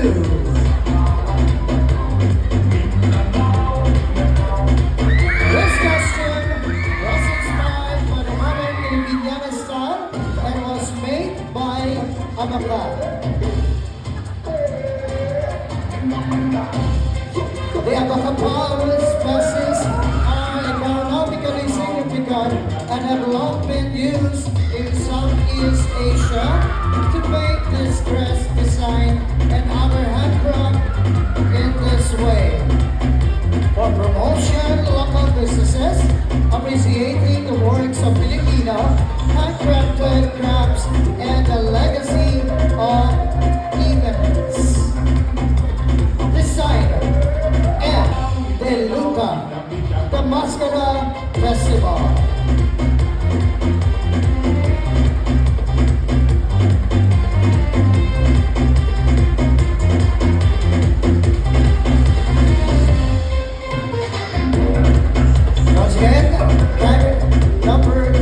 This costume was inspired by the modern Filipiniana style and was made by Amaka. The Abacapawis species are economically significant and have long been used in Southeast Asia to make this dress design and other handcraft in this way. For promotion, local businesses appreciating the works of Filipino handcrafted crafts and the legacy of events. Designer M. De Luca, the Mascara Festival.